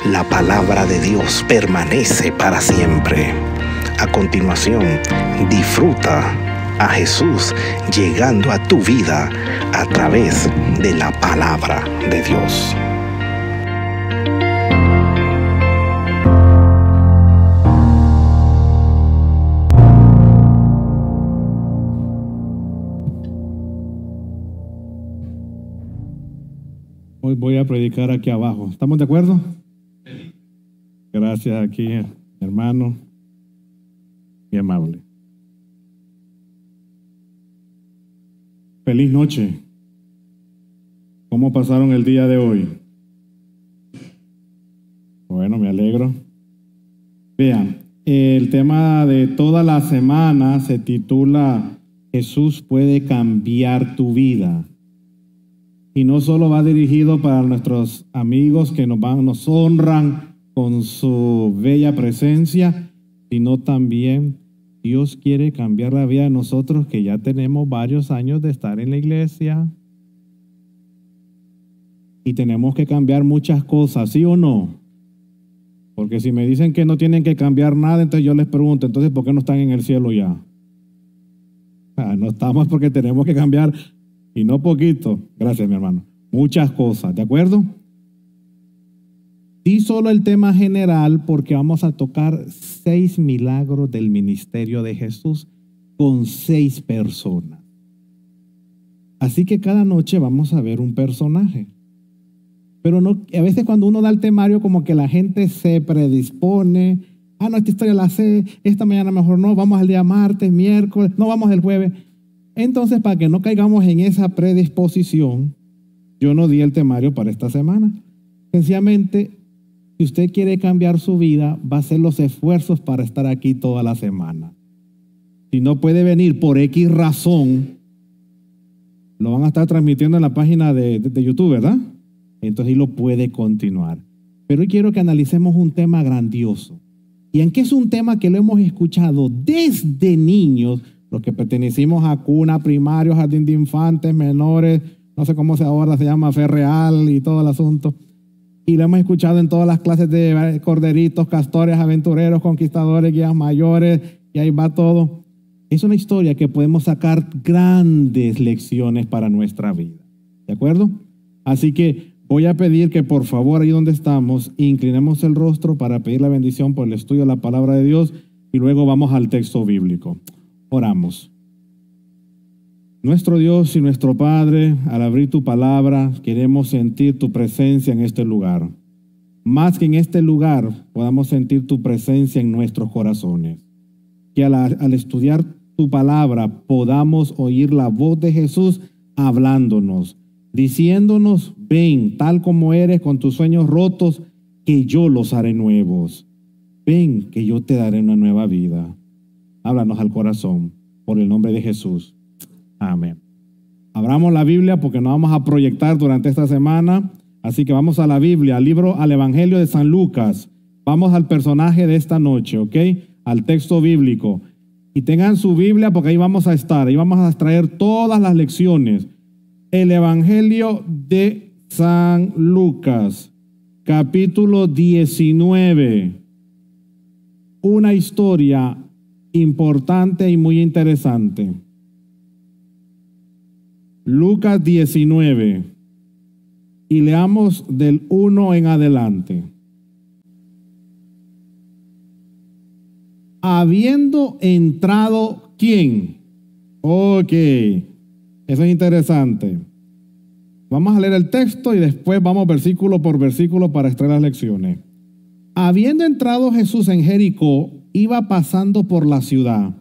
La palabra de Dios permanece para siempre. A continuación, disfruta a Jesús llegando a tu vida a través de la palabra de Dios. Hoy voy a predicar aquí abajo. ¿Estamos de acuerdo? Gracias aquí, hermano. Muy amable. Feliz noche. ¿Cómo pasaron el día de hoy? Bueno, me alegro. Vean, el tema de toda la semana se titula Jesús puede cambiar tu vida. Y no solo va dirigido para nuestros amigos que nos honran con su bella presencia, sino también Dios quiere cambiar la vida de nosotros que ya tenemos varios años de estar en la iglesia. Y tenemos que cambiar muchas cosas, ¿sí o no? Porque si me dicen que no tienen que cambiar nada, entonces yo les pregunto, entonces ¿por qué no están en el cielo ya? No estamos porque tenemos que cambiar. Y no poquito, gracias mi hermano, muchas cosas, ¿de acuerdo? Y solo el tema general porque vamos a tocar 6 milagros del ministerio de Jesús con 6 personas. Así que cada noche vamos a ver un personaje. Pero no, a veces cuando uno da el temario como que la gente se predispone, no, esta historia la sé, esta mañana mejor no, vamos al día martes, miércoles, no vamos el jueves. Entonces, para que no caigamos en esa predisposición, yo no di el temario para esta semana. Sencillamente, si usted quiere cambiar su vida, va a hacer los esfuerzos para estar aquí toda la semana. Si no puede venir por X razón, lo van a estar transmitiendo en la página de YouTube, ¿verdad? Entonces ahí lo puede continuar. Pero hoy quiero que analicemos un tema grandioso. Y aunque es un tema que lo hemos escuchado desde niños, los que pertenecimos a cuna, primario, jardín de infantes, menores, no sé cómo ahora se llama, fe real y todo el asunto. Y lo hemos escuchado en todas las clases de corderitos, castores, aventureros, conquistadores, guías mayores, y ahí va todo. Es una historia que podemos sacar grandes lecciones para nuestra vida. ¿De acuerdo? Así que voy a pedir que por favor, ahí donde estamos, inclinemos el rostro para pedir la bendición por el estudio de la palabra de Dios y luego vamos al texto bíblico. Oramos. Nuestro Dios y nuestro Padre, al abrir tu palabra, queremos sentir tu presencia en este lugar. Más que en este lugar, podamos sentir tu presencia en nuestros corazones. Que al estudiar tu palabra, podamos oír la voz de Jesús hablándonos, diciéndonos, ven, tal como eres, con tus sueños rotos, que yo los haré nuevos. Ven, que yo te daré una nueva vida. Háblanos al corazón, por el nombre de Jesús. Amén. Abramos la Biblia porque nos vamos a proyectar durante esta semana. Así que vamos a la Biblia, al Evangelio de San Lucas. Vamos al personaje de esta noche, ¿ok? Al texto bíblico. Y tengan su Biblia porque ahí vamos a estar. Ahí vamos a extraer todas las lecciones. El Evangelio de San Lucas, capítulo 19. Una historia importante y muy interesante. Lucas 19 y leamos del 1 en adelante. Habiendo entrado, ¿quién? Ok, eso es interesante. Vamos a leer el texto y después vamos versículo por versículo para extraer las lecciones. Habiendo entrado Jesús en Jericó, iba pasando por la ciudad.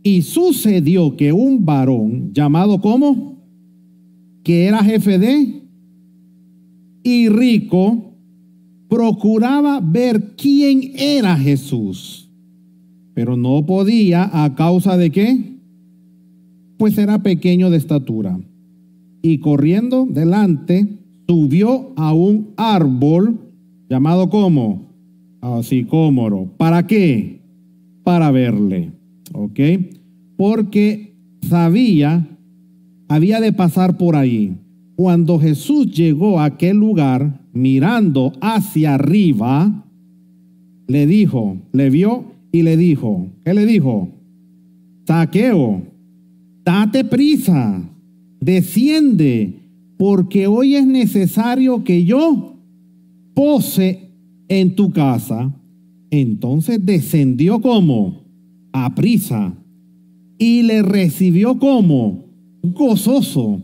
Y sucedió que un varón llamado ¿cómo? Que era jefe de y rico, procuraba ver quién era Jesús, pero no podía. ¿A causa de qué? Pues era pequeño de estatura. Y corriendo delante, subió a un árbol llamado ¿cómo? Sicómoro. ¿Para qué? Para verle. ¿Ok? Porque había de pasar por ahí. Cuando Jesús llegó a aquel lugar, mirando hacia arriba, le vio y le dijo, ¿qué le dijo? Zaqueo, date prisa, desciende, porque hoy es necesario que yo pose en tu casa. Entonces descendió como a prisa y le recibió como gozoso.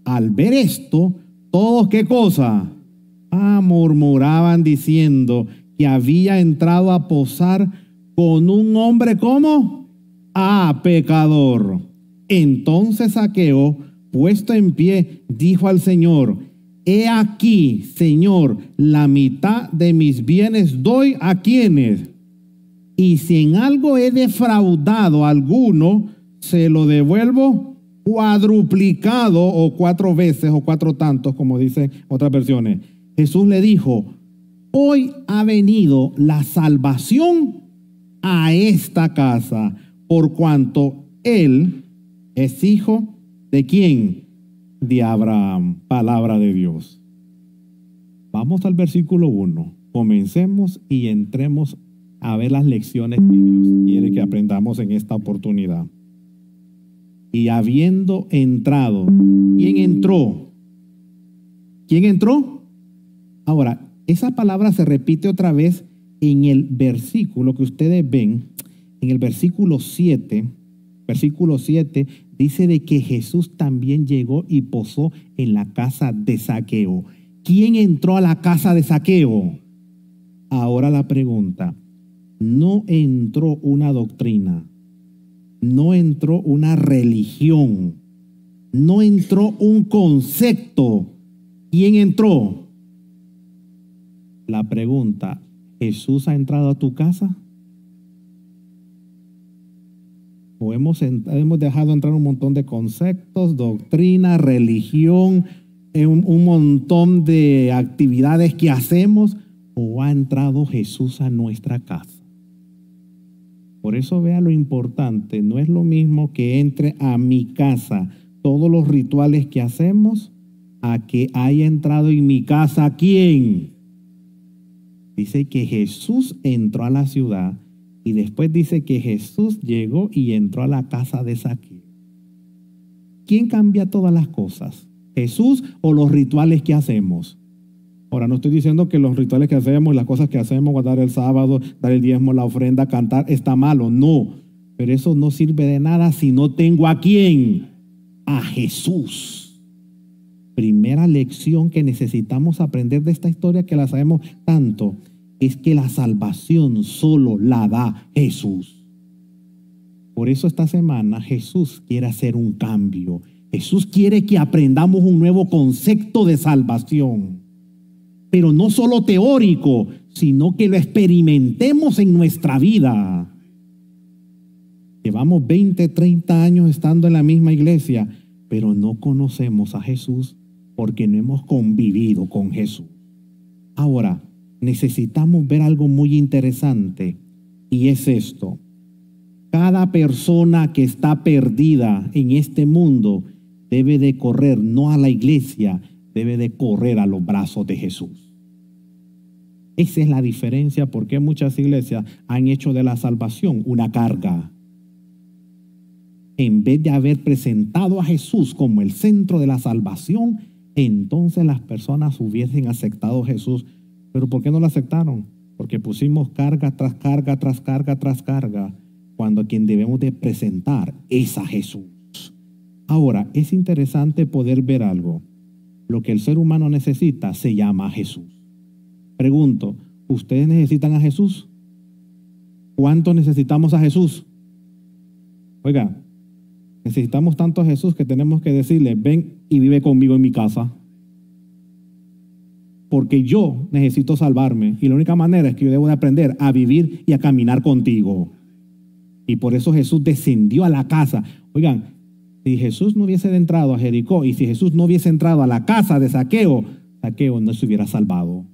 Al ver esto, todos, ¿qué cosa? Murmuraban diciendo que había entrado a posar con un hombre como pecador. Entonces Zaqueo, puesto en pie, dijo al Señor: he aquí, Señor, la mitad de mis bienes doy a quienes, y si en algo he defraudado a alguno, se lo devuelvo cuadruplicado, o 4 veces, o 4 tantos, como dicen otras versiones. Jesús le dijo: hoy ha venido la salvación a esta casa, por cuanto él es hijo de ¿quién? De Abraham. Palabra de Dios. Vamos al versículo 1. Comencemos y entremos a ver las lecciones que Dios quiere que aprendamos en esta oportunidad. Y habiendo entrado, ¿quién entró? ¿Quién entró? Ahora, esa palabra se repite otra vez en el versículo que ustedes ven, en el versículo 7. Versículo 7 dice de que Jesús también llegó y posó en la casa de Zaqueo. ¿Quién entró a la casa de Zaqueo? Ahora la pregunta: no entró una doctrina, no entró una religión, no entró un concepto. ¿Quién entró? La pregunta: ¿Jesús ha entrado a tu casa? ¿O hemos dejado entrar un montón de conceptos, doctrina, religión, un montón de actividades que hacemos? ¿O ha entrado Jesús a nuestra casa? Por eso vea lo importante, no es lo mismo que entre a mi casa todos los rituales que hacemos a que haya entrado en mi casa. ¿Quién? Dice que Jesús entró a la ciudad y después dice que Jesús llegó y entró a la casa de Zaqueo. ¿Quién cambia todas las cosas? ¿Jesús o los rituales que hacemos? Ahora, no estoy diciendo que los rituales que hacemos, las cosas que hacemos, guardar el sábado, dar el diezmo, la ofrenda, cantar, está malo. No, pero eso no sirve de nada si no tengo ¿a quién? A Jesús. Primera lección que necesitamos aprender de esta historia, que la sabemos tanto, es que la salvación solo la da Jesús. Por eso esta semana Jesús quiere hacer un cambio. Jesús quiere que aprendamos un nuevo concepto de salvación. Pero no solo teórico, sino que lo experimentemos en nuestra vida. Llevamos 20, 30 años estando en la misma iglesia, pero no conocemos a Jesús porque no hemos convivido con Jesús. Ahora, necesitamos ver algo muy interesante, y es esto: cada persona que está perdida en este mundo debe de correr no a la iglesia, debe de correr a los brazos de Jesús. Esa es la diferencia, porque muchas iglesias han hecho de la salvación una carga. En vez de haber presentado a Jesús como el centro de la salvación, entonces las personas hubiesen aceptado a Jesús. ¿Pero por qué no lo aceptaron? Porque pusimos carga tras carga, tras carga, tras carga, cuando a quien debemos de presentar es a Jesús. Ahora, es interesante poder ver algo. Lo que el ser humano necesita se llama Jesús. Pregunto, ¿ustedes necesitan a Jesús? ¿Cuánto necesitamos a Jesús? Oiga, necesitamos tanto a Jesús que tenemos que decirle: ven y vive conmigo en mi casa. Porque yo necesito salvarme y la única manera es que yo debo de aprender a vivir y a caminar contigo. Y por eso Jesús descendió a la casa. Oigan, si Jesús no hubiese entrado a Jericó y si Jesús no hubiese entrado a la casa de Zaqueo, Zaqueo no se hubiera salvado.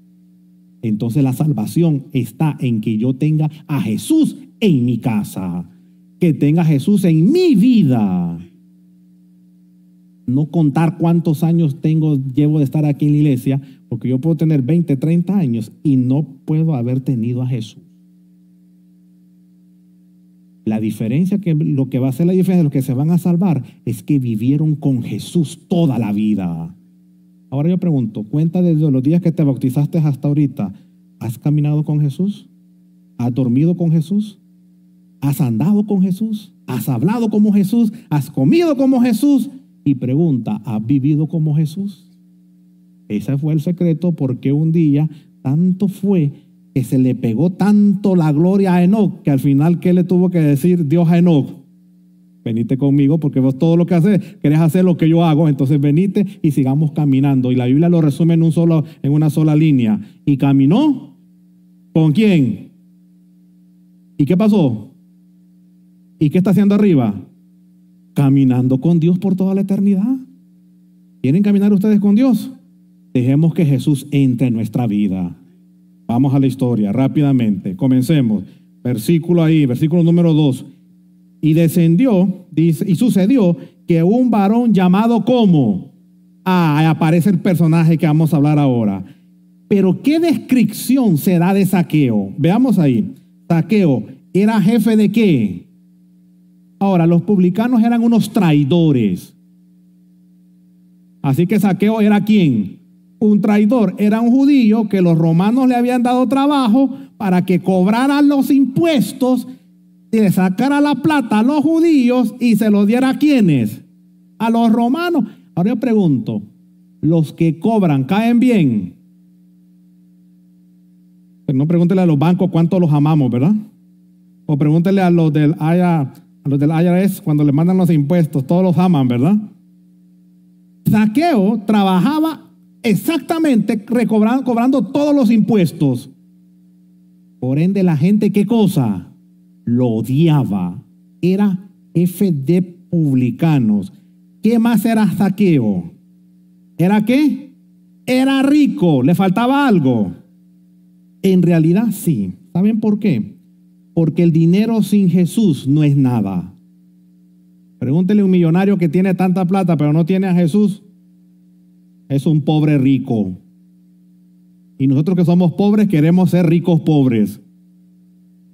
Entonces la salvación está en que yo tenga a Jesús en mi casa, que tenga a Jesús en mi vida. no contar cuántos años llevo de estar aquí en la iglesia, porque yo puedo tener 20, 30 años y no puedo haber tenido a Jesús. La diferencia, lo que va a hacer la diferencia de los que se van a salvar, es que vivieron con Jesús toda la vida. Ahora yo pregunto, cuenta desde los días que te bautizaste hasta ahorita, ¿has caminado con Jesús? ¿Has dormido con Jesús? ¿Has andado con Jesús? ¿Has hablado como Jesús? ¿Has comido como Jesús? Y pregunta, ¿has vivido como Jesús? Ese fue el secreto, porque un día tanto fue que se le pegó tanto la gloria a Enoc, que al final, ¿qué le tuvo que decir Dios a Enoc? Venite conmigo, porque vos todo lo que haces, querés hacer lo que yo hago, entonces venite y sigamos caminando. Y la Biblia lo resume en una sola línea. ¿Y caminó? ¿Con quién? ¿Y qué pasó? ¿Y qué está haciendo arriba? Caminando con Dios por toda la eternidad. ¿Quieren caminar ustedes con Dios? Dejemos que Jesús entre en nuestra vida. Vamos a la historia rápidamente. Comencemos. Versículo número 2. Y descendió, dice, y sucedió que un varón llamado ¿cómo? Aparece el personaje que vamos a hablar ahora. Pero ¿qué descripción se da de Zaqueo? Veamos ahí. Zaqueo era jefe de ¿qué? Ahora, los publicanos eran unos traidores. Así que Zaqueo era ¿quién? Un traidor. Era un judío que los romanos le habían dado trabajo para que cobraran los impuestos, le sacara la plata a los judíos y se lo diera ¿a quiénes? A los romanos. Ahora yo pregunto, ¿los que cobran caen bien? Pero no pregúntele a los bancos cuánto los amamos, ¿verdad? O pregúntele a los del IRS cuando le mandan los impuestos, todos los aman, ¿verdad? Zaqueo trabajaba exactamente cobrando todos los impuestos. Por ende, la gente, ¿qué cosa? Lo odiaba. Era jefe de publicanos. ¿Qué más era Zaqueo? ¿Era qué? Era rico. ¿Le faltaba algo? En realidad sí. ¿Saben por qué? Porque el dinero sin Jesús no es nada. Pregúntele a un millonario que tiene tanta plata pero no tiene a Jesús. Es un pobre rico. Y nosotros que somos pobres queremos ser ricos pobres.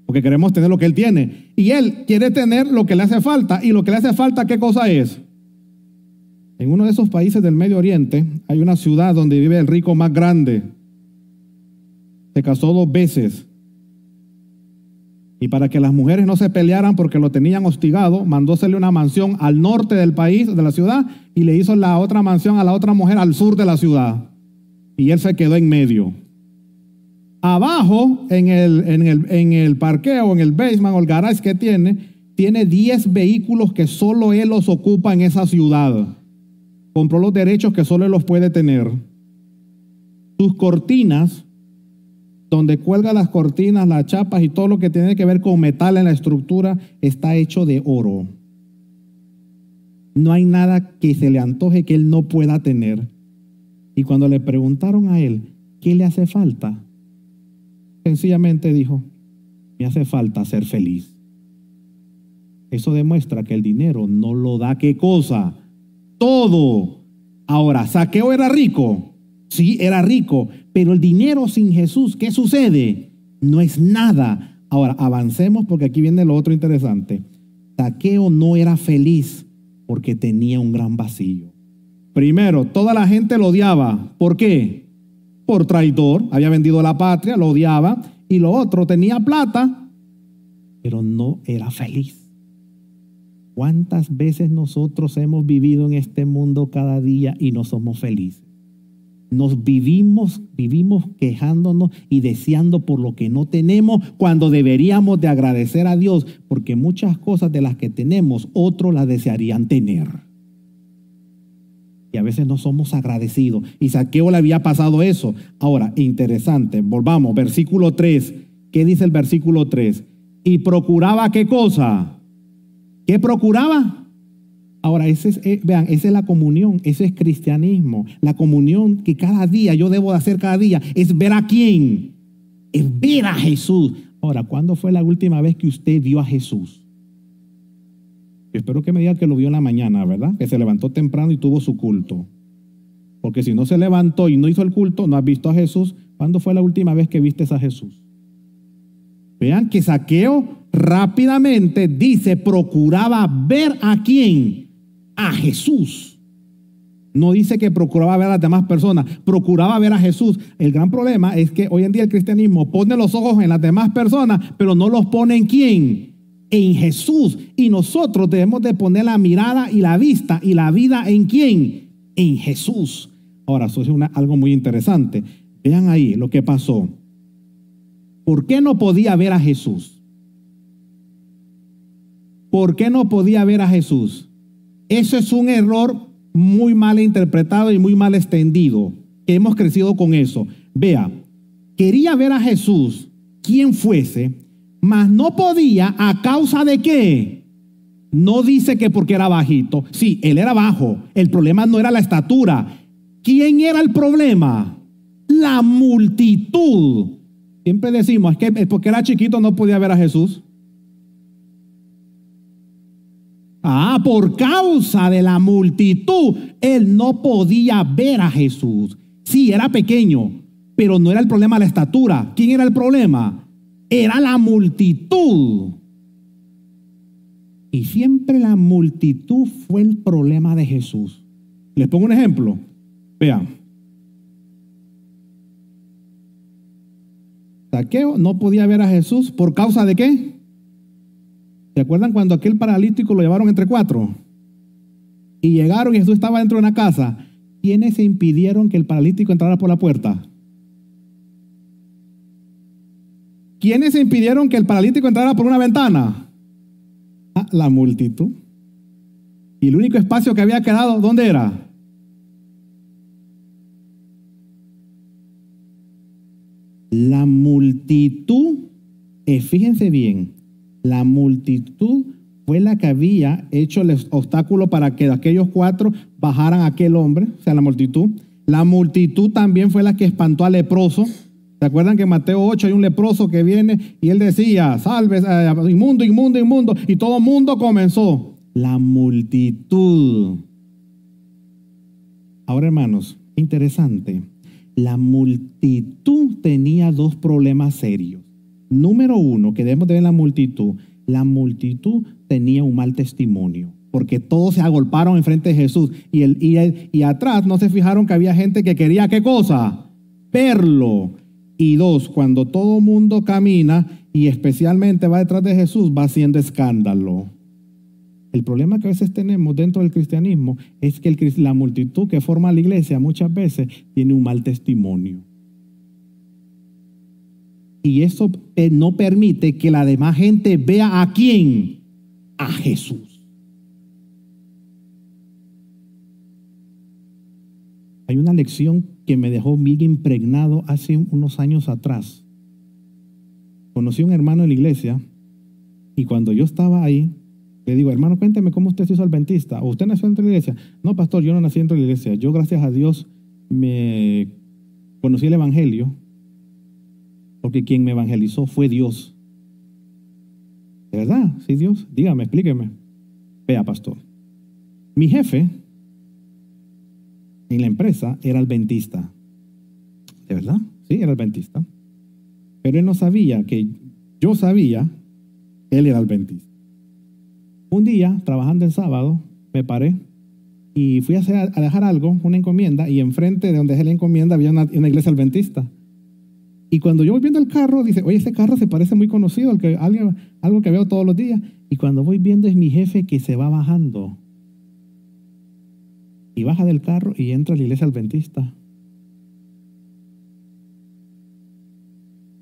Porque queremos tener lo que él tiene. Y él quiere tener lo que le hace falta. Y lo que le hace falta, ¿qué cosa es? En uno de esos países del Medio Oriente hay una ciudad donde vive el rico más grande. Se casó 2 veces. Y para que las mujeres no se pelearan porque lo tenían hostigado, mandósele una mansión al norte del país, de la ciudad, y le hizo la otra mansión a la otra mujer al sur de la ciudad. Y él se quedó en medio. Abajo, en el parqueo, en el basement o el garage que tiene 10 vehículos que solo él los ocupa en esa ciudad. Compró los derechos que solo él los puede tener. Sus cortinas, donde cuelga las cortinas, las chapas y todo lo que tiene que ver con metal en la estructura, está hecho de oro. No hay nada que se le antoje que él no pueda tener. Y cuando le preguntaron a él, ¿qué le hace falta? Sencillamente dijo, me hace falta ser feliz. Eso demuestra que el dinero no lo da ¿qué cosa? Todo. Ahora, ¿Zaqueo era rico? Sí, era rico, pero el dinero sin Jesús, ¿qué sucede? No es nada. Ahora, avancemos porque aquí viene lo otro interesante. Zaqueo no era feliz porque tenía un gran vacío. Primero, toda la gente lo odiaba. ¿Por qué? Por traidor. Había vendido la patria, lo odiaba. Y lo otro, tenía plata, pero no era feliz. ¿Cuántas veces nosotros hemos vivido en este mundo cada día y no somos felices? Nos vivimos quejándonos y deseando por lo que no tenemos cuando deberíamos de agradecer a Dios, porque muchas cosas de las que tenemos otros las desearían tener. Y a veces no somos agradecidos. Y Zaqueo le había pasado eso. Ahora, interesante, volvamos, versículo 3. ¿Qué dice el versículo 3? Y procuraba ¿qué cosa? ¿Qué procuraba? Ahora, vean, esa es la comunión, ese es cristianismo. La comunión que cada día yo debo de hacer cada día es ver a quién, es ver a Jesús. Ahora, ¿cuándo fue la última vez que usted vio a Jesús? Yo espero que me diga que lo vio en la mañana, ¿verdad? Que se levantó temprano y tuvo su culto. Porque si no se levantó y no hizo el culto, no has visto a Jesús. ¿Cuándo fue la última vez que viste a Jesús? Vean que Zaqueo rápidamente dice, procuraba ver a quién, a Jesús. No dice que procuraba ver a las demás personas, procuraba ver a Jesús. El gran problema es que hoy en día el cristianismo pone los ojos en las demás personas, pero no los pone en quién, en Jesús. Y nosotros debemos de poner la mirada y la vista y la vida en quién, en Jesús. Ahora, eso es algo muy interesante. Vean ahí lo que pasó. ¿Por qué no podía ver a Jesús? ¿Por qué no podía ver a Jesús? Eso es un error muy mal interpretado y muy mal extendido. Hemos crecido con eso. Vea, quería ver a Jesús, quien fuese, mas no podía a causa de qué. No dice que porque era bajito. Sí, él era bajo. El problema no era la estatura. ¿Quién era el problema? La multitud. Siempre decimos, es que porque era chiquito no podía ver a Jesús. Por causa de la multitud, él no podía ver a Jesús. Sí, era pequeño, pero no era el problema la estatura. ¿Quién era el problema? Era la multitud. Y siempre la multitud fue el problema de Jesús. Les pongo un ejemplo. Vean. Zaqueo no podía ver a Jesús ¿por causa de qué? ¿Se acuerdan cuando aquel paralítico lo llevaron entre 4? Y llegaron y Jesús estaba dentro de una casa. ¿Quiénes impidieron que el paralítico entrara por la puerta? ¿Quiénes impidieron que el paralítico entrara por una ventana? La multitud. Y el único espacio que había quedado, ¿dónde era? La multitud, fíjense bien, la multitud fue la que había hecho el obstáculo para que aquellos 4 bajaran a aquel hombre, o sea, la multitud. La multitud también fue la que espantó al leproso. ¿Se acuerdan que en Mateo 8 hay un leproso que viene y él decía, salve, inmundo, inmundo, inmundo? Y todo el mundo comenzó. La multitud. Ahora, hermanos, interesante. La multitud tenía 2 problemas serios. Número 1, que debemos de ver en la multitud tenía un mal testimonio, porque todos se agolparon enfrente de Jesús y atrás no se fijaron que había gente que quería ¿qué cosa? Verlo. Y 2, cuando todo mundo camina y especialmente va detrás de Jesús, va haciendo escándalo. El problema que a veces tenemos dentro del cristianismo es que la multitud que forma la iglesia muchas veces tiene un mal testimonio. Y eso no permite que la demás gente vea ¿a quién? A Jesús. Hay una lección que me dejó bien impregnado hace unos años atrás. Conocí a un hermano en la iglesia y cuando yo estaba ahí, le digo, hermano, cuénteme cómo usted se hizo adventista. ¿O usted nació dentro de la iglesia? No, pastor, yo no nací dentro de la iglesia. Yo, gracias a Dios, me conocí el evangelio porque quien me evangelizó fue Dios. ¿De verdad? Sí, Dios. Dígame, explíqueme. Vea, pastor. Mi jefe en la empresa era adventista. ¿De verdad? Sí, era adventista. Pero él no sabía que yo sabía que él era adventista. Un día, trabajando el sábado, me paré y fui a dejar algo, una encomienda, y enfrente de donde dejé la encomienda había una iglesia adventista. Y cuando yo voy viendo el carro, dice, oye, ese carro se parece muy conocido, algo que veo todos los días. Y cuando voy viendo es mi jefe que se va bajando. Y baja del carro y entra a la iglesia adventista.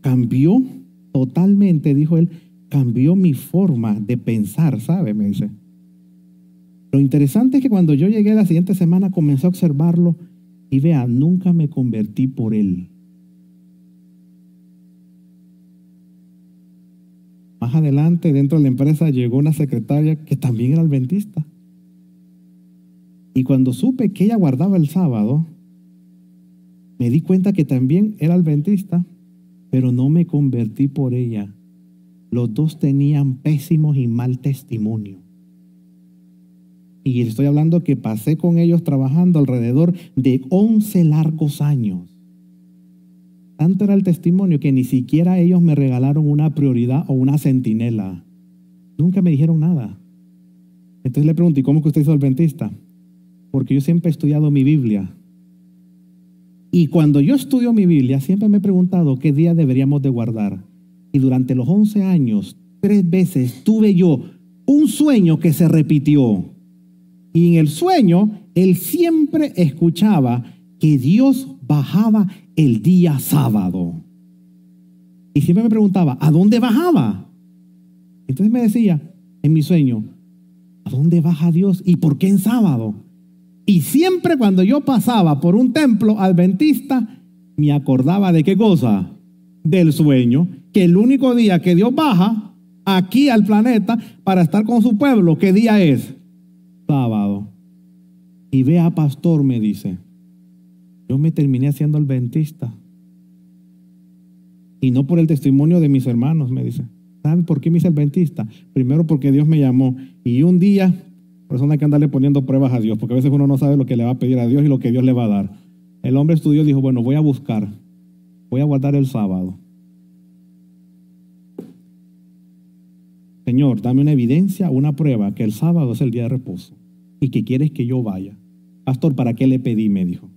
Cambió totalmente, dijo él, cambió mi forma de pensar, ¿sabe? Me dice. Lo interesante es que cuando yo llegué la siguiente semana comencé a observarlo y vea, nunca me convertí por él. Más adelante, dentro de la empresa, llegó una secretaria que también era adventista. Y cuando supe que ella guardaba el sábado, me di cuenta que también era adventista, pero no me convertí por ella. Los dos tenían pésimos y mal testimonio. Y estoy hablando que pasé con ellos trabajando alrededor de 11 largos años. Tanto era el testimonio que ni siquiera ellos me regalaron una prioridad o una centinela. Nunca me dijeron nada. Entonces le pregunté, ¿y cómo que usted es adventista? Porque yo siempre he estudiado mi Biblia. Y cuando yo estudio mi Biblia, siempre me he preguntado qué día deberíamos de guardar. Y durante los 11 años, 3 veces tuve yo un sueño que se repitió. Y en el sueño, él siempre escuchaba que Dios bajaba el día sábado. Y siempre me preguntaba, ¿a dónde bajaba? Entonces me decía, en mi sueño, ¿a dónde baja Dios y por qué en sábado? Y siempre cuando yo pasaba por un templo adventista, me acordaba de qué cosa, del sueño, que el único día que Dios baja aquí al planeta para estar con su pueblo, ¿qué día es? Sábado. Y vea, pastor, me dice, yo me terminé haciendo adventista. Y no por el testimonio de mis hermanos, me dice. ¿Sabe por qué me hice adventista? Primero porque Dios me llamó. Y un día, por eso no hay que andarle poniendo pruebas a Dios, porque a veces uno no sabe lo que le va a pedir a Dios y lo que Dios le va a dar. El hombre estudió y dijo, bueno, voy a buscar, voy a guardar el sábado. Señor, dame una evidencia, una prueba que el sábado es el día de reposo y que quieres que yo vaya. Pastor, ¿para qué le pedí? Me dijo.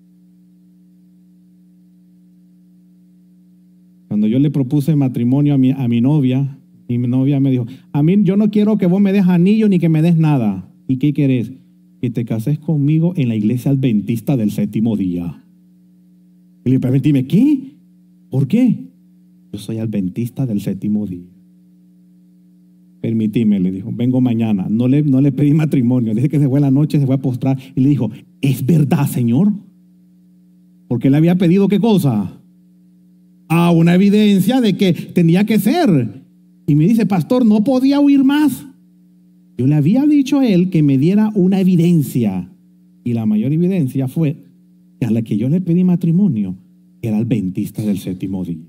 Cuando yo le propuse matrimonio a mi novia, y mi novia me dijo, a mí yo no quiero que vos me des anillo ni que me des nada. ¿Y qué querés? Que te cases conmigo en la iglesia adventista del séptimo día. Y le permitíme, ¿qué? ¿Por qué? Yo soy adventista del séptimo día. Permitime, le dijo, vengo mañana. No le pedí matrimonio. Dice que se fue en la noche, se fue a postrar y le dijo, ¿es verdad, Señor? Porque le había pedido ¿qué cosa? Una evidencia de que tenía que ser. Y me dice, pastor, no podía oír más. Yo le había dicho a él que me diera una evidencia. Y la mayor evidencia fue que a la que yo le pedí matrimonio era adventista del séptimo día.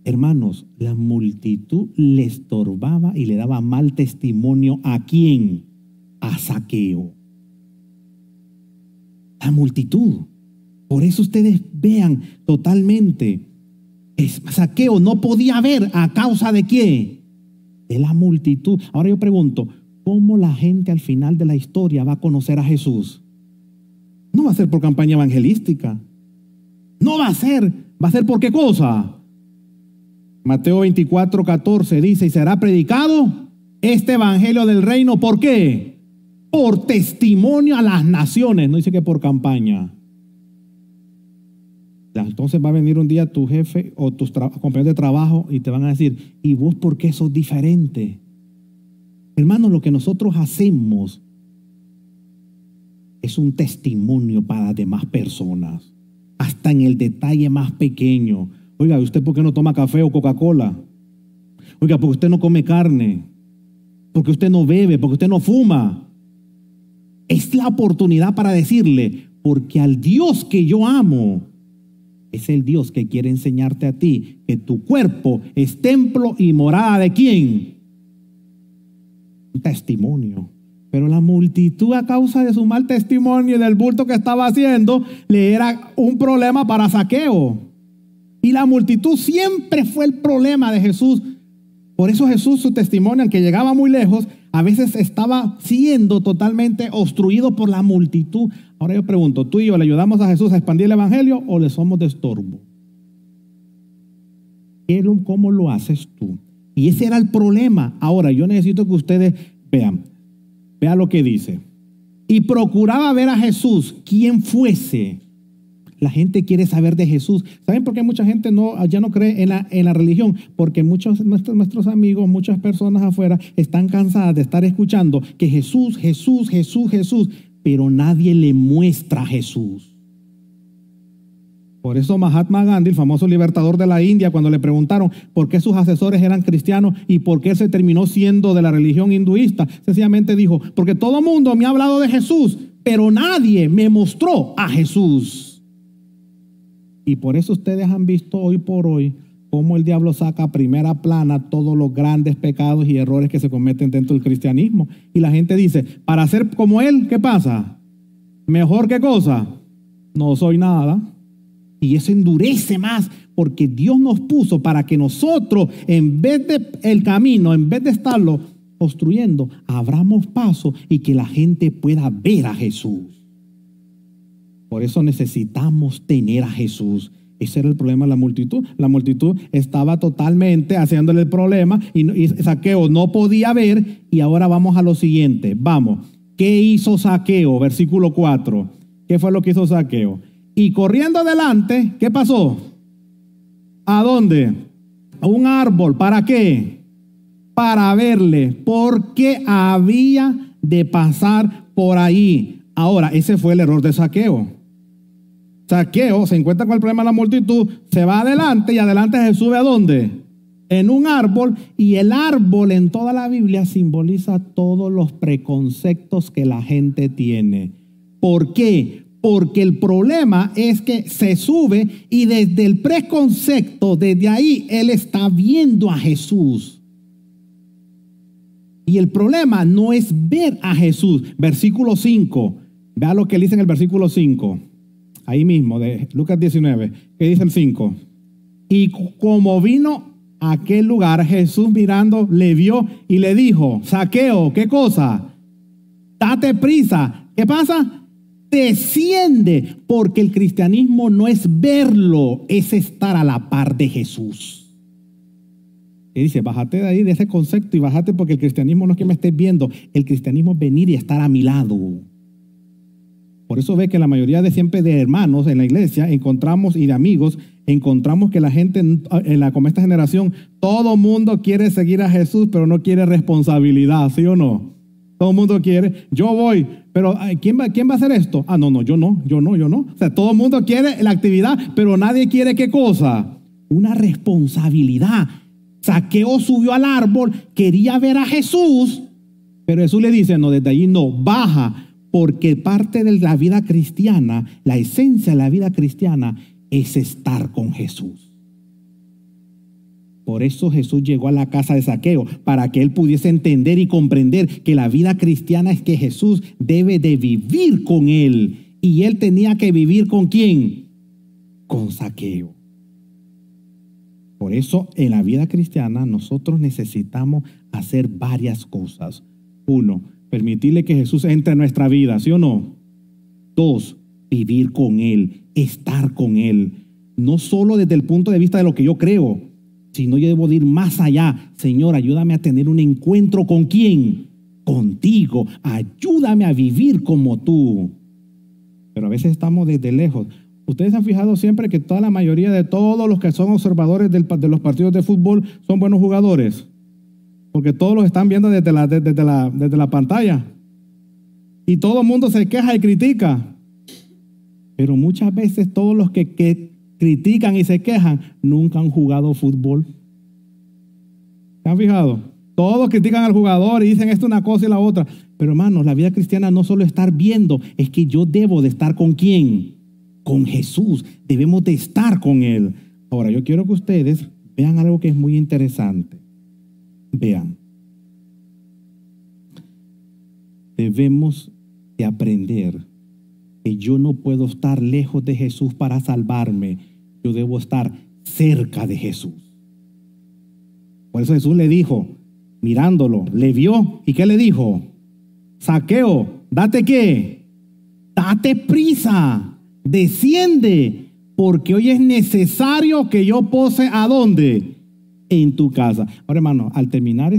Hermanos, la multitud le estorbaba y le daba mal testimonio. ¿A quién? A Zaqueo. La multitud. Por eso ustedes vean totalmente. Zaqueo no podía ver a causa de qué. De la multitud. Ahora yo pregunto, ¿cómo la gente al final de la historia va a conocer a Jesús? No va a ser por campaña evangelística. No va a ser. ¿Va a ser por qué cosa? Mateo 24:14 dice, y será predicado este evangelio del reino. ¿Por qué? Por testimonio a las naciones. No dice que por campaña. Entonces va a venir un día tu jefe o tus compañeros de trabajo y te van a decir, ¿y vos por qué sos diferente? Hermano, lo que nosotros hacemos es un testimonio para las demás personas, hasta en el detalle más pequeño. Oiga, ¿usted por qué no toma café o Coca-Cola? Oiga, ¿por qué usted no come carne? ¿Por qué usted no bebe? ¿Por qué usted no fuma? Es la oportunidad para decirle, porque al Dios que yo amo es el Dios que quiere enseñarte a ti que tu cuerpo es templo y morada ¿de quién? Un testimonio. Pero la multitud, a causa de su mal testimonio y del bulto que estaba haciendo, le era un problema para Zaqueo. Y la multitud siempre fue el problema de Jesús. Por eso Jesús, su testimonio, aunque llegaba muy lejos, a veces estaba siendo totalmente obstruido por la multitud. Ahora yo pregunto, ¿tú y yo le ayudamos a Jesús a expandir el evangelio o le somos de estorbo? ¿Cómo lo haces tú? Y ese era el problema. Ahora yo necesito que ustedes vean lo que dice. Y procuraba ver a Jesús, quien fuese. La gente quiere saber de Jesús. ¿Saben por qué mucha gente ya no cree en la religión? Porque muchos nuestros amigos, muchas personas afuera están cansadas de estar escuchando que Jesús, Jesús, Jesús, Jesús, pero nadie le muestra a Jesús. Por eso Mahatma Gandhi, el famoso libertador de la India, cuando le preguntaron por qué sus asesores eran cristianos y por qué él se terminó siendo de la religión hinduista, sencillamente dijo, porque todo el mundo me ha hablado de Jesús, pero nadie me mostró a Jesús. Y por eso ustedes han visto hoy por hoy cómo el diablo saca a primera plana todos los grandes pecados y errores que se cometen dentro del cristianismo. Y la gente dice, para ser como él, ¿qué pasa? ¿Mejor qué cosa? No soy nada. Y eso endurece más, porque Dios nos puso para que nosotros, en vez de el camino, en vez de estarlo construyendo, abramos paso y que la gente pueda ver a Jesús. Por eso necesitamos tener a Jesús. Ese era el problema de la multitud. La multitud estaba totalmente haciéndole el problema y Zaqueo no podía ver. Y ahora vamos a lo siguiente. Vamos. ¿Qué hizo Zaqueo? Versículo 4. ¿Qué fue lo que hizo Zaqueo? Y corriendo adelante, ¿qué pasó? ¿A dónde? A un árbol. ¿Para qué? Para verle, porque había de pasar por ahí. Ahora, ese fue el error de Zaqueo. Zaqueo se encuentra con el problema de la multitud, se va adelante y adelante se sube ¿a dónde? En un árbol, y el árbol en toda la Biblia simboliza todos los preconceptos que la gente tiene. ¿Por qué? Porque el problema es que se sube y desde el preconcepto, desde ahí, él está viendo a Jesús. Y el problema no es ver a Jesús. Versículo 5. Vea lo que él dice en el versículo 5. Ahí mismo, de Lucas 19. ¿Qué dice el 5? Y como vino a aquel lugar, Jesús mirando, le vio y le dijo, Zaqueo, ¿qué cosa? Date prisa. ¿Qué pasa? Desciende, porque el cristianismo no es verlo, es estar a la par de Jesús. Y dice, bájate de ahí, de ese concepto, y bájate, porque el cristianismo no es que me estés viendo, el cristianismo es venir y estar a mi lado. Por eso ve que la mayoría de siempre de hermanos en la iglesia encontramos, y de amigos, encontramos que la gente como esta generación, todo mundo quiere seguir a Jesús, pero no quiere responsabilidad, ¿sí o no? Todo el mundo quiere, yo voy, pero ¿quién va a hacer esto? Ah, no, yo no. O sea, todo el mundo quiere la actividad, pero nadie quiere ¿qué cosa? Una responsabilidad. Zaqueo subió al árbol, quería ver a Jesús, pero Jesús le dice, no, desde allí no, baja, porque parte de la vida cristiana, la esencia de la vida cristiana es estar con Jesús. Por eso Jesús llegó a la casa de Zaqueo, para que él pudiese entender y comprender que la vida cristiana es que Jesús debe de vivir con él. Y él tenía que vivir ¿con quién? Con Zaqueo. Por eso en la vida cristiana nosotros necesitamos hacer varias cosas. 1, permitirle que Jesús entre en nuestra vida, ¿sí o no? 2, vivir con él, estar con él. No solo desde el punto de vista de lo que yo creo, sino yo debo de ir más allá. Señor, ayúdame a tener un encuentro ¿con quién? Contigo. Ayúdame a vivir como tú. Pero a veces estamos desde lejos. Ustedes han fijado siempre que toda la mayoría de todos los que son observadores de los partidos de fútbol son buenos jugadores. Porque todos los están viendo desde la pantalla. Y todo el mundo se queja y critica. Pero muchas veces todos los que critican y se quejan, nunca han jugado fútbol. ¿Se han fijado? Todos critican al jugador y dicen esto una cosa y la otra. Pero hermanos, la vida cristiana no solo estar viendo, es que yo debo de estar ¿con quién? Con Jesús. Debemos de estar con Él. Ahora, yo quiero que ustedes vean algo que es muy interesante. Vean. Debemos de aprender que yo no puedo estar lejos de Jesús para salvarme. Yo debo estar cerca de Jesús. Por eso Jesús le dijo, mirándolo, le vio, ¿y qué le dijo? Zaqueo, ¿date qué? Date prisa, desciende, porque hoy es necesario que yo pose ¿a dónde? En tu casa. Ahora, hermano, al terminar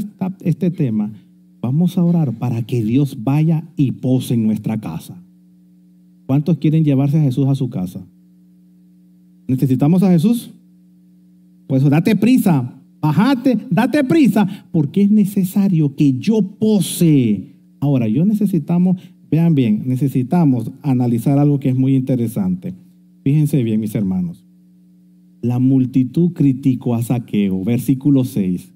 este tema, vamos a orar para que Dios vaya y pose en nuestra casa. ¿Cuántos quieren llevarse a Jesús a su casa? ¿Necesitamos a Jesús? Pues date prisa, bájate, date prisa, porque es necesario que yo pose. Ahora, vean bien, necesitamos analizar algo que es muy interesante. Fíjense bien, mis hermanos. La multitud criticó a Zaqueo, versículo 6.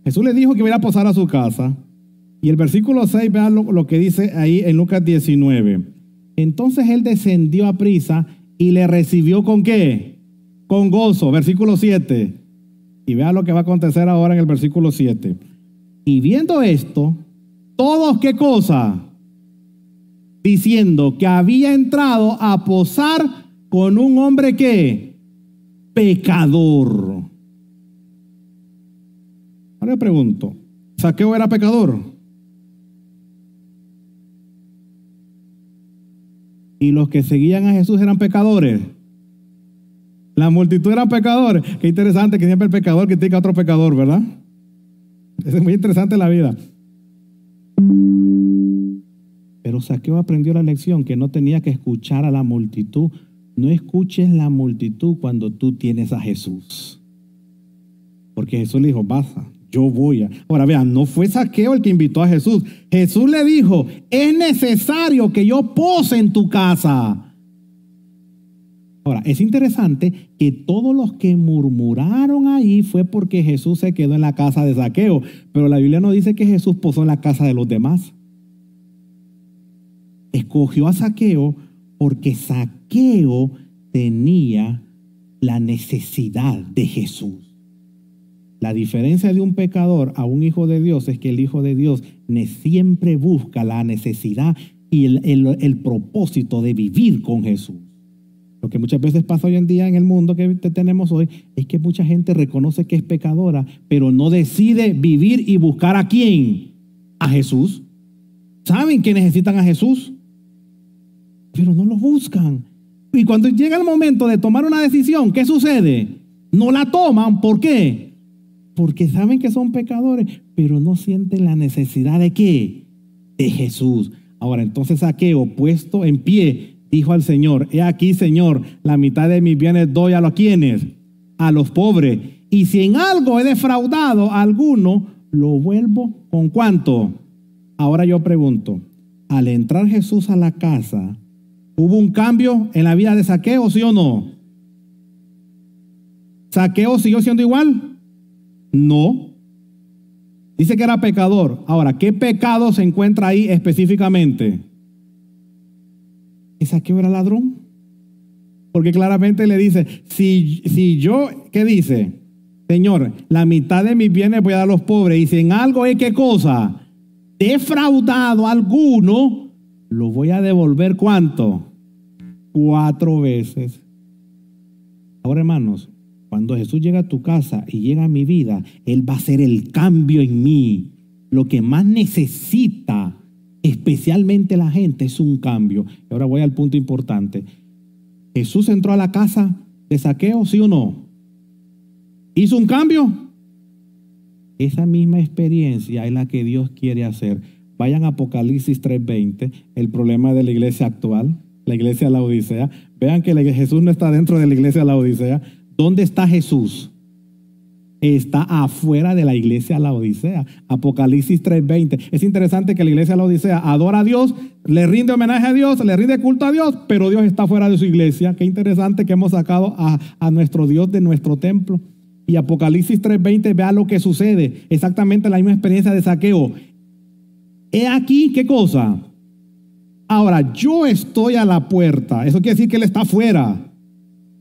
Jesús le dijo que iba a posar a su casa. Y el versículo 6, vean lo que dice ahí en Lucas 19. Entonces él descendió a prisa y le recibió ¿con qué? Con gozo. Versículo 7. Y vea lo que va a acontecer ahora en el versículo 7. Y viendo esto, todos, ¿qué cosa? Diciendo que había entrado a posar con un hombre que pecador. Ahora le pregunto, ¿Zaqueo era pecador? ¿Y los que seguían a Jesús eran pecadores? La multitud eran pecadores. Qué interesante que siempre el pecador critica a otro pecador, ¿verdad? Eso es muy interesante en la vida. Pero Zaqueo aprendió la lección que no tenía que escuchar a la multitud. No escuches la multitud cuando tú tienes a Jesús. Porque Jesús le dijo, basta, yo voy a... Ahora vean, no fue Zaqueo el que invitó a Jesús. Jesús le dijo, es necesario que yo pose en tu casa. Ahora, es interesante que todos los que murmuraron ahí fue porque Jesús se quedó en la casa de Zaqueo. Pero la Biblia no dice que Jesús posó en la casa de los demás. Escogió a Zaqueo porque Zaqueo tenía la necesidad de Jesús. La diferencia de un pecador a un hijo de Dios es que el hijo de Dios siempre busca la necesidad y el propósito de vivir con Jesús. Lo que muchas veces pasa hoy en día en el mundo que tenemos hoy es que mucha gente reconoce que es pecadora, pero no decide vivir y buscar ¿a quién? A Jesús. Saben que necesitan a Jesús, pero no lo buscan. Y cuando llega el momento de tomar una decisión, ¿qué sucede? No la toman. ¿Por qué? Porque saben que son pecadores, pero no sienten la necesidad ¿de qué? De Jesús. Ahora, entonces Zaqueo, puesto en pie, dijo al Señor, he aquí, Señor, la mitad de mis bienes doy a los quienes, a los pobres. Y si en algo he defraudado a alguno, lo vuelvo ¿con cuánto? Ahora yo pregunto, al entrar Jesús a la casa, ¿hubo un cambio en la vida de Zaqueo, sí o no? ¿Zaqueo siguió siendo igual? No. Dice que era pecador. Ahora, ¿qué pecado se encuentra ahí específicamente? Zaqueo era ladrón. Porque claramente le dice, si yo, ¿qué dice? Señor, la mitad de mis bienes voy a dar a los pobres. Y si en algo es ¿qué cosa? Defraudado a alguno, lo voy a devolver ¿cuánto? 4 veces. Ahora, hermanos, cuando Jesús llega a tu casa y llega a mi vida, Él va a hacer el cambio en mí. Lo que más necesita especialmente la gente es un cambio. Y ahora voy al punto importante. ¿Jesús entró a la casa de Zaqueo, sí o no? ¿Hizo un cambio? Esa misma experiencia es la que Dios quiere hacer. Vayan a Apocalipsis 3:20, el problema de la iglesia actual, la iglesia de la Odisea. Vean que Jesús no está dentro de la iglesia de la Odisea. ¿Dónde está Jesús? Está afuera de la iglesia de la Odisea. Apocalipsis 3:20. Es interesante que la iglesia de la Odisea adora a Dios, le rinde homenaje a Dios, le rinde culto a Dios, pero Dios está fuera de su iglesia. Qué interesante que hemos sacado a nuestro Dios de nuestro templo. Y Apocalipsis 3:20, vea lo que sucede. Exactamente la misma experiencia de Zaqueo. He aquí, ¿qué cosa? Ahora, yo estoy a la puerta. Eso quiere decir que Él está afuera.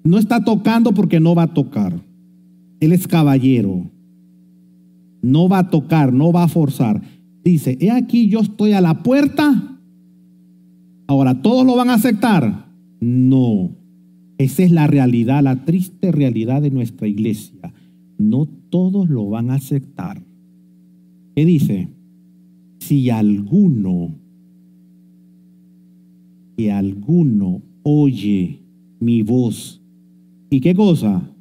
No está tocando porque no va a tocar. Él es caballero. No va a tocar, no va a forzar. Dice, he aquí yo estoy a la puerta. Ahora, ¿todos lo van a aceptar? No. Esa es la realidad, la triste realidad de nuestra iglesia. No todos lo van a aceptar. ¿Qué dice? Si alguno oye mi voz. ¿Y qué cosa?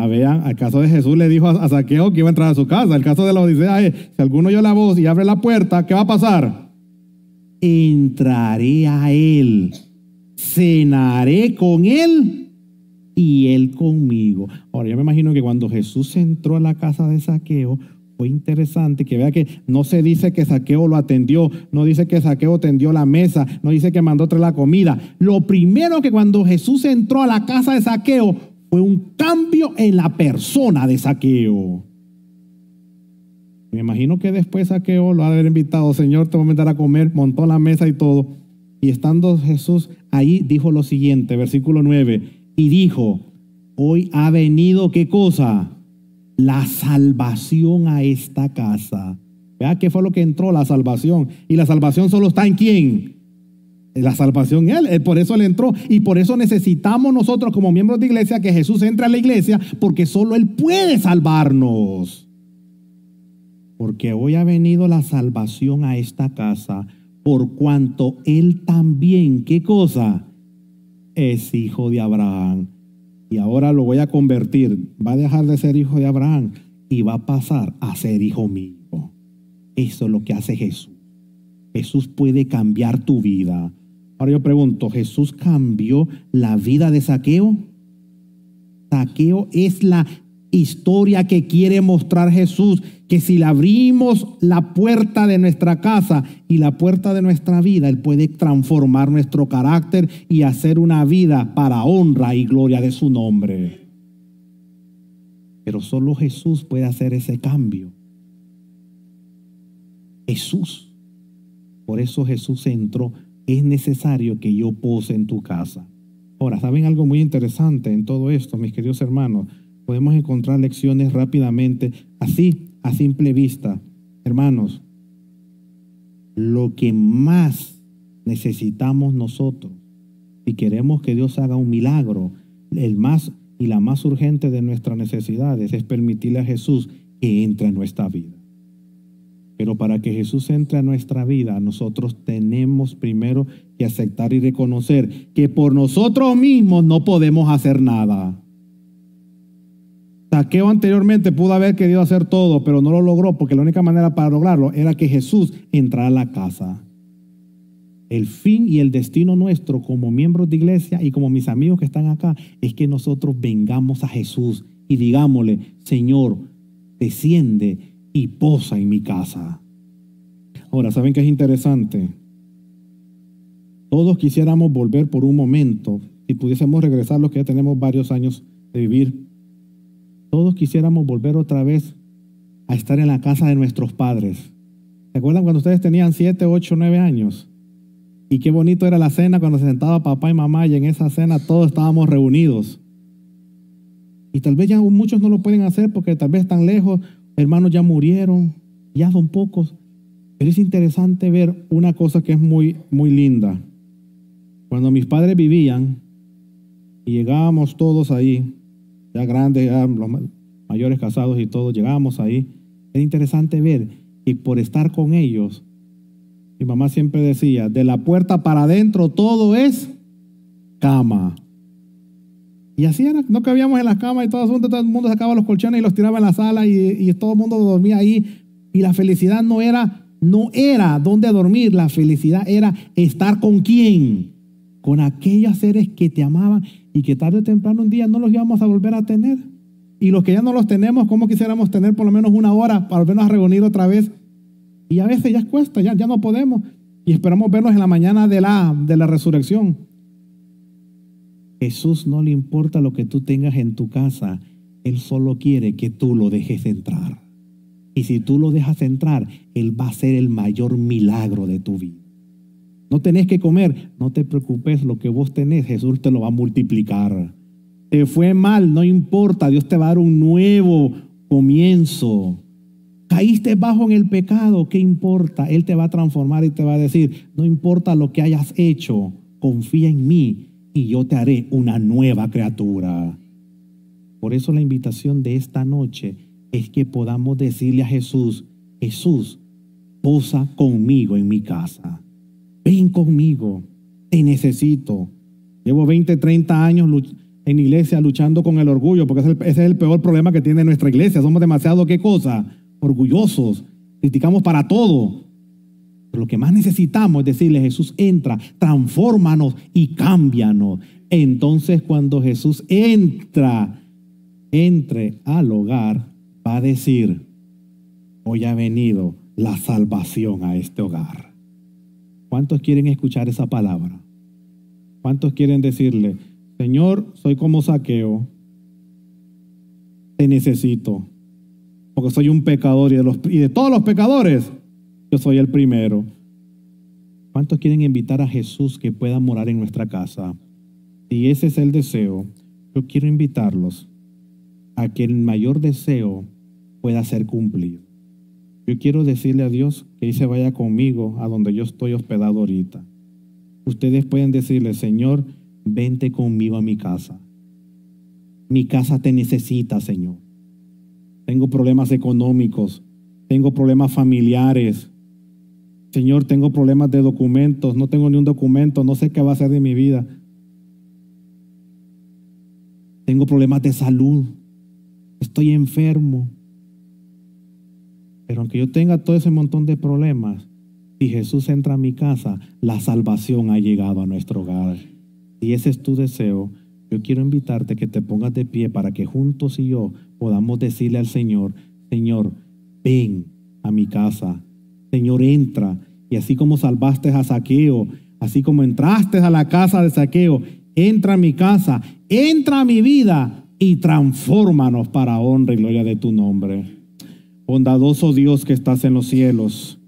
Vean, al caso de Jesús le dijo a Zaqueo que iba a entrar a su casa. El caso de la Odisea es, si alguno oye la voz y abre la puerta, ¿qué va a pasar? Entraré a él, cenaré con él y él conmigo. Ahora, yo me imagino que cuando Jesús entró a la casa de Zaqueo, fue interesante que vea que no se dice que Zaqueo lo atendió, no dice que Zaqueo tendió la mesa, no dice que mandó traer la comida. Lo primero que cuando Jesús entró a la casa de Zaqueo fue un cambio en la persona de Zaqueo. Me imagino que después Zaqueo lo ha de haber invitado, Señor, te voy a invitar a comer, montó la mesa y todo. Y estando Jesús ahí, dijo lo siguiente, versículo 9, y dijo, Hoy ha venido, ¿qué cosa? La salvación a esta casa. ¿Vea qué fue lo que entró? La salvación. Y la salvación solo está ¿en quién? La salvación en Él. Por eso Él entró. Y por eso necesitamos nosotros como miembros de iglesia que Jesús entre a la iglesia, porque solo Él puede salvarnos. Porque hoy ha venido la salvación a esta casa, por cuanto Él también, ¿qué cosa? Es hijo de Abraham. Y ahora lo voy a convertir. Va a dejar de ser hijo de Abraham y va a pasar a ser hijo mío. Eso es lo que hace Jesús. Jesús puede cambiar tu vida. Ahora yo pregunto, ¿Jesús cambió la vida de Zaqueo? Zaqueo es la historia que quiere mostrar Jesús, que si le abrimos la puerta de nuestra casa y la puerta de nuestra vida, Él puede transformar nuestro carácter y hacer una vida para honra y gloria de su nombre. Pero solo Jesús puede hacer ese cambio. Jesús. Por eso Jesús entró. Es necesario que yo pose en tu casa. Ahora, ¿saben algo muy interesante en todo esto, mis queridos hermanos? Podemos encontrar lecciones rápidamente, así, a simple vista. Hermanos, lo que más necesitamos nosotros, si queremos que Dios haga un milagro, el más y la más urgente de nuestras necesidades es permitirle a Jesús que entre en nuestra vida. Pero para que Jesús entre a nuestra vida, nosotros tenemos primero que aceptar y reconocer que por nosotros mismos no podemos hacer nada. Zaqueo anteriormente pudo haber querido hacer todo, pero no lo logró porque la única manera para lograrlo era que Jesús entrara a la casa. El fin y el destino nuestro como miembros de iglesia y como mis amigos que están acá es que nosotros vengamos a Jesús y digámosle, Señor, desciende y posa en mi casa. Ahora, ¿saben qué es interesante? Todos quisiéramos volver por un momento, si pudiésemos regresar los que ya tenemos varios años de vivir, todos quisiéramos volver otra vez a estar en la casa de nuestros padres. ¿Se acuerdan cuando ustedes tenían 7, 8, 9 años? Y qué bonito era la cena cuando se sentaba papá y mamá y en esa cena todos estábamos reunidos. Y tal vez ya muchos no lo pueden hacer porque tal vez están lejos, hermanos ya murieron, ya son pocos. Pero es interesante ver una cosa que es muy, muy linda. Cuando mis padres vivían y llegábamos todos ahí, ya grandes, ya los mayores casados y todos, llegábamos ahí, es interesante ver que por estar con ellos, mi mamá siempre decía, de la puerta para adentro todo es cama. Y así era, no cabíamos en las camas y todo el mundo sacaba los colchones y los tiraba en la sala y todo el mundo dormía ahí. Y la felicidad no era dónde dormir, la felicidad era estar con quién, con aquellos seres que te amaban y que tarde o temprano un día no los íbamos a volver a tener. Y los que ya no los tenemos, ¿cómo quisiéramos tener por lo menos una hora para volvernos a reunir otra vez? Y a veces ya cuesta, ya no podemos. Y esperamos verlos en la mañana de la resurrección. Jesús no le importa lo que tú tengas en tu casa. Él solo quiere que tú lo dejes entrar. Y si tú lo dejas entrar, Él va a ser el mayor milagro de tu vida. No tenés que comer, no te preocupes, lo que vos tenés, Jesús te lo va a multiplicar. Te fue mal, no importa, Dios te va a dar un nuevo comienzo. Caíste bajo en el pecado, ¿qué importa? Él te va a transformar y te va a decir, no importa lo que hayas hecho, confía en mí y yo te haré una nueva criatura. Por eso la invitación de esta noche es que podamos decirle a Jesús, Jesús, posa conmigo en mi casa. Ven conmigo, te necesito. Llevo 20, 30 años en iglesia luchando con el orgullo, porque ese es el peor problema que tiene nuestra iglesia. Somos demasiado, ¿qué cosa? Orgullosos. Criticamos para todo. Pero lo que más necesitamos es decirle, Jesús, entra, transfórmanos y cámbianos. Entonces, cuando Jesús entre al hogar, va a decir, hoy ha venido la salvación a este hogar. ¿Cuántos quieren escuchar esa palabra? ¿Cuántos quieren decirle, Señor, soy como Zaqueo, te necesito, porque soy un pecador y de todos los pecadores, yo soy el primero? ¿Cuántos quieren invitar a Jesús que pueda morar en nuestra casa? Si ese es el deseo, yo quiero invitarlos a que el mayor deseo pueda ser cumplido. Yo quiero decirle a Dios que Él se vaya conmigo a donde yo estoy hospedado ahorita. Ustedes pueden decirle, Señor, vente conmigo a mi casa. Mi casa te necesita, Señor. Tengo problemas económicos, tengo problemas familiares. Señor, tengo problemas de documentos, no tengo ni un documento, no sé qué va a hacer de mi vida. Tengo problemas de salud, estoy enfermo. Pero aunque yo tenga todo ese montón de problemas, si Jesús entra a mi casa, la salvación ha llegado a nuestro hogar. Si ese es tu deseo, yo quiero invitarte a que te pongas de pie para que juntos y yo podamos decirle al Señor, Señor, ven a mi casa. Señor, entra. Y así como salvaste a Zaqueo, así como entraste a la casa de Zaqueo, entra a mi casa, entra a mi vida y transfórmanos para honra y gloria de tu nombre. Bondadoso Dios que estás en los cielos,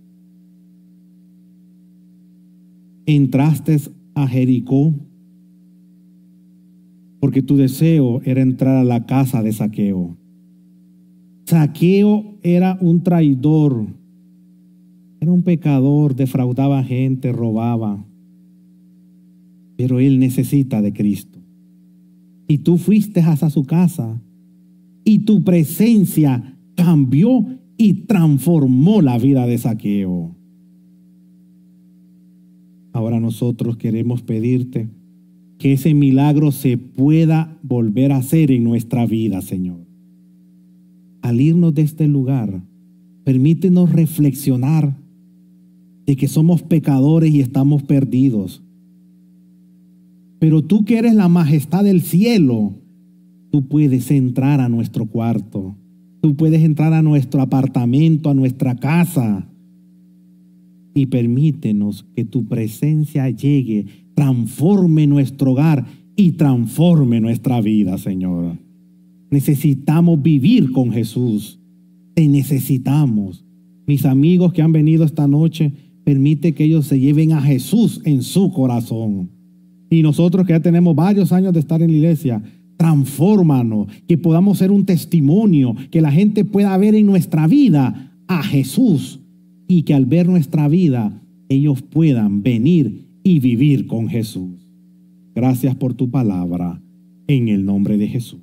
entraste a Jericó porque tu deseo era entrar a la casa de Zaqueo. Zaqueo era un traidor, era un pecador, defraudaba gente, robaba, pero él necesita de Cristo. Y tú fuiste hasta su casa y tu presencia cambió y transformó la vida de Zaqueo. Ahora nosotros queremos pedirte que ese milagro se pueda volver a hacer en nuestra vida, Señor. Al irnos de este lugar, permítenos reflexionar de que somos pecadores y estamos perdidos. Pero tú que eres la majestad del cielo, tú puedes entrar a nuestro cuarto, tú puedes entrar a nuestro apartamento, a nuestra casa. Y permítenos que tu presencia llegue, transforme nuestro hogar y transforme nuestra vida, Señor. Necesitamos vivir con Jesús. Te necesitamos. Mis amigos que han venido esta noche, permite que ellos se lleven a Jesús en su corazón. Y nosotros que ya tenemos varios años de estar en la iglesia, transfórmanos, que podamos ser un testimonio, que la gente pueda ver en nuestra vida a Jesús. Y que al ver nuestra vida, ellos puedan venir y vivir con Jesús. Gracias por tu palabra, en el nombre de Jesús.